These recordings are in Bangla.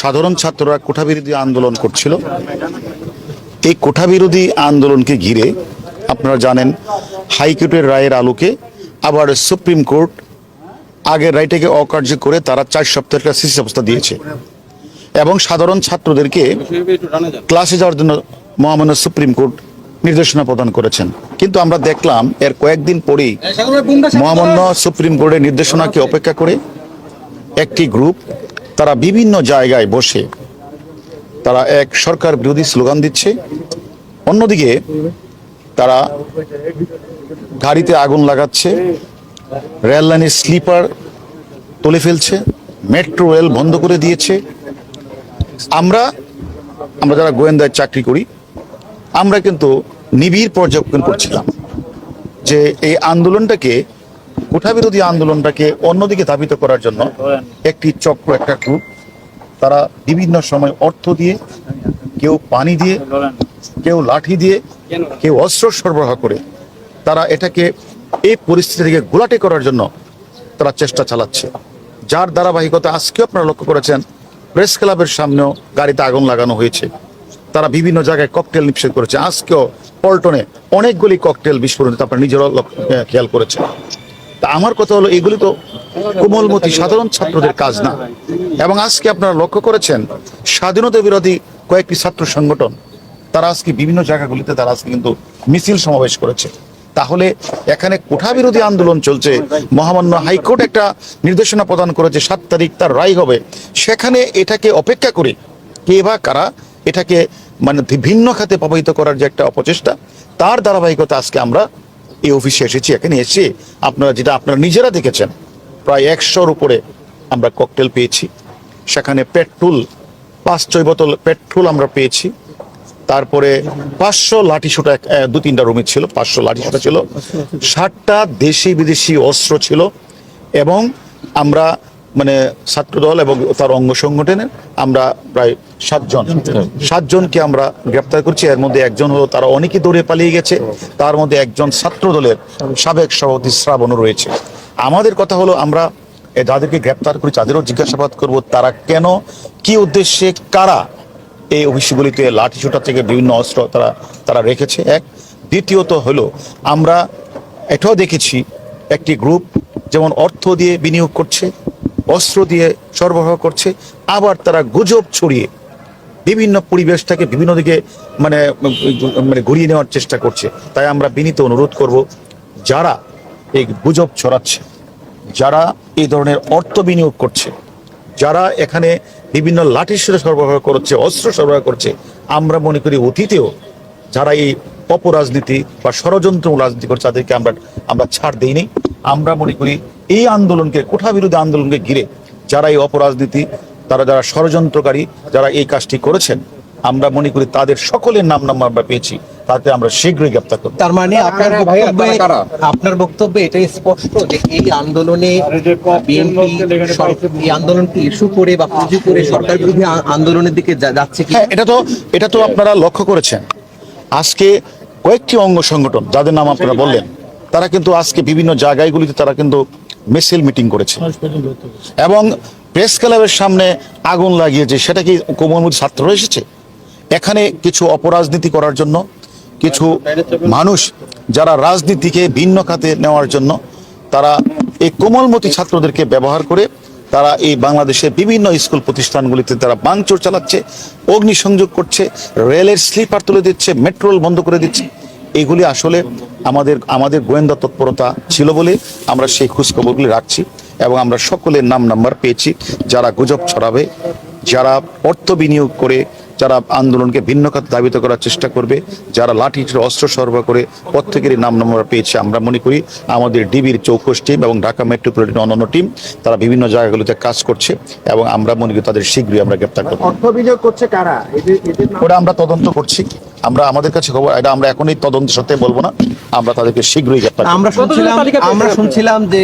সাধারণ ছাত্ররা কোঠা বিরোধী আন্দোলন করছিল। এই কোঠা বিরোধী আন্দোলনকে ঘিরে আপনারা জানেন হাইকোর্টের রায়ের আলোকে আবার সুপ্রিম কোর্ট আগের রায়টাকে অকার্য করে তারা 4 সপ্তাহের একটা স্থিতিশীল দিয়েছে এবং সাধারণ ছাত্রদেরকে ক্লাসে যাওয়ার জন্য মহামান্য সুপ্রিম কোর্ট নির্দেশনা প্রদান করেছেন। কিন্তু আমরা দেখলাম এর কয়েকদিন পরেই মহামান্য সুপ্রিম কোর্টের নির্দেশনাকে অপেক্ষা করে একটি গ্রুপ তারা বিভিন্ন জায়গায় বসে তারা এক সরকার বিরোধী স্লোগান দিচ্ছে, অন্যদিকে তারা গাড়িতে আগুন লাগাচ্ছে, রেল লাইনের স্লিপার তুলে ফেলছে, মেট্রো রেল বন্ধ করে দিয়েছে। আমরা যারা গোয়েন্দায় চাকরি করি আমরা কিন্তু নিবিড় পর্যবেক্ষণ করছিলাম যে এই আন্দোলনটাকে কোঠা বিরোধী আন্দোলনটাকে অন্যদিকে ধাবিত করার জন্য একটি চক্র, একটা গ্রুপ তারা বিভিন্ন সময় অর্থ দিয়ে, কেউ পানি দিয়ে, কেউ লাঠি দিয়ে, কেউ অস্ত্র সরবরাহ করে তারা এটাকে এই পরিস্থিতি থেকে ঘোলাটে করার জন্য তারা চেষ্টা চালাচ্ছে। যার ধারাবাহিকতা আজকেও আপনারা লক্ষ্য করেছেন প্রেস ক্লাবের সামনেও গাড়িতে আগুন লাগানো হয়েছে। তারা বিভিন্ন জায়গায় ককটেল নিক্ষেপ করেছে। আজকেও পল্টনে অনেকগুলি ককটেল বিস্ফোরণ আপনারা নিজেরাও খেয়াল করেছেন। তা আমার কথা হলো এগুলি তো কোমলমতি সাধারণ ছাত্রদের কাজ না। এবং আজকে আপনারা লক্ষ্য করেছেন স্বাধীনতা বিরোধী কয়েকটি ছাত্র সংগঠন তারা আজকে বিভিন্ন জায়গাগুলিতে তারা আজকে কিন্তু মিছিল সমাবেশ করেছে। তাহলে এখানে কোঠা বিরোধী আন্দোলন চলছে, মহামান্য হাইকোর্ট একটা নির্দেশনা প্রদান করেছে 7 তারিখ তার রায় হবে, সেখানে এটাকে অপেক্ষা করে কে বা কারা এটাকে মানে ভিন্ন খাতে প্রবাহিত করার যে একটা অপচেষ্টা, তার ধারাবাহিকতা আজকে আমরা এই অফিসে এসেছি। এখানে এসে আপনারা নিজেরা দেখেছেন প্রায় 100-র উপরে আমরা ককটেল পেয়েছি, সেখানে পেট্রোল 5-6 বোতল পেট্রোল আমরা পেয়েছি, তারপরে 500 লাঠিসোঁটা 2-3টা রুমে ছিল, 500 লাঠিসোঁটা ছিল, 60টা দেশি বিদেশি অস্ত্র ছিল। এবং আমরা মানে ছাত্রদল এবং তার অঙ্গ সংগঠনের আমরা প্রায় 7 জনকে আমরা গ্রেপ্তার করছি। এর মধ্যে একজন হলো তারা অনেকে দৌড়ে পালিয়ে গেছে, তার মধ্যে একজন ছাত্রদলের সাবেক সভাপতি শ্রাবণও রয়েছে। আমাদের কথা হলো আমরা যাদেরকে গ্রেপ্তার করি তাদেরও জিজ্ঞাসাবাদ করব তারা কেন, কি উদ্দেশ্যে, কারা এই অফিসগুলিতে লাঠিসোঁটা থেকে বিভিন্ন অস্ত্র তারা রেখেছে। এক দ্বিতীয়ত হলো আমরা এটাও দেখেছি একটি গ্রুপ যেমন অর্থ দিয়ে বিনিয়োগ করছে, অস্ত্র দিয়ে সরবরাহ করছে, আবার তারা গুজব ছড়িয়ে বিভিন্ন পরিবেশটাকে বিভিন্ন দিকে মানে ঘুরিয়ে নেওয়ার চেষ্টা করছে। তাই আমরা বিনীত অনুরোধ করব যারা এই গুজব ছড়াচ্ছে, যারা এই ধরনের অর্থ বিনিয়োগ করছে, যারা এখানে বিভিন্ন লাঠিসোঁটা সরবরাহ করছে, অস্ত্র সরবরাহ করছে, আমরা মনে করি অতীতেও যারা এই অপরাজনীতি বা ষড়যন্ত্র রাজনীতি করছে তাদেরকে আমরা ছাড় দেইনি। আমরা মনে করি এই আন্দোলনকে, কোঠা বিরোধী আন্দোলনকে ঘিরে যারা এই অপরাজনীতি, যারা ষড়যন্ত্রকারী, যারা এই কাজটি করেছেন, আমরা মনে করি তাদের সকলের নাম আমরা পেয়েছি, তাতে আমরা শীঘ্রই গ্রেপ্তার করব। তার মানে আপনার বক্তব্যে এটাই স্পষ্ট যে এই আন্দোলনে এই আন্দোলনকে ইস্যু করে বা পুঁজি করে সরকার বিরোধী আন্দোলনের দিকে যাচ্ছে কি? এটা তো আপনারা লক্ষ্য করেছেন আজকে কয়েকটি অঙ্গ সংগঠন যাদের নাম আপনারা বললেন তারা কিন্তু আজকে বিভিন্ন জায়গাগুলিতে তারা কিন্তু মিছিল মিটিং করেছে এবং প্রেস ক্লাবের সামনে আগুন লাগিয়েছে। সেটা কি কোমলমতি ছাত্ররা এসেছে? এখানে কিছু অপরাজনীতি করার জন্য, কিছু মানুষ যারা রাজনীতিকে ভিন্ন খাতে নেওয়ার জন্য তারা এই কোমলমতি ছাত্রদেরকে ব্যবহার করে তারা এই বাংলাদেশের বিভিন্ন স্কুল প্রতিষ্ঠানগুলিতে তারা ভাঙচুর চালাচ্ছে, অগ্নিসংযোগ করছে, রেলের স্লিপার তুলে দিচ্ছে, মেট্রো রেল বন্ধ করে দিচ্ছে। এগুলি আসলে আমাদের গোয়েন্দা তৎপরতা ছিল বলে আমরা সেই খোঁজখবরগুলি রাখছি এবং আমরা সকলের নাম্বার পেয়েছি যারা গুজব ছড়াবে, যারা অর্থ বিনিয়োগ করে যারা আন্দোলনকে ভিন্ন খাতে ধাবিত করার চেষ্টা করবে, যারা লাঠি অস্ত্র সরবরাহ করে, প্রত্যেকেরই নাম্বার পেয়েছে। আমরা মনে করি আমাদের ডিবির চৌকস টিম এবং ঢাকা মেট্রোপলিটন অন্যান্য টিম তারা বিভিন্ন জায়গাগুলোতে কাজ করছে এবং আমরা মনে করি তাদের শীঘ্রই আমরা গ্রেপ্তার করব। অর্থ বিনিয়োগ করছে কারা? ওটা আমরা তদন্ত করছি। আমাদের কাছে খবর, এটা আমরা এখনই তদন্তের সাথে বলবো না, আমরা তাদেরকে শীঘ্রই গ্রেপ্তার করব। আমরা শুনছিলাম যে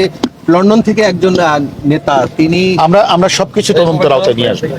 লন্ডন থেকে একজন নেতা তিনি আমরা সবকিছু তদন্তের আওতায় নিয়ে আসবো।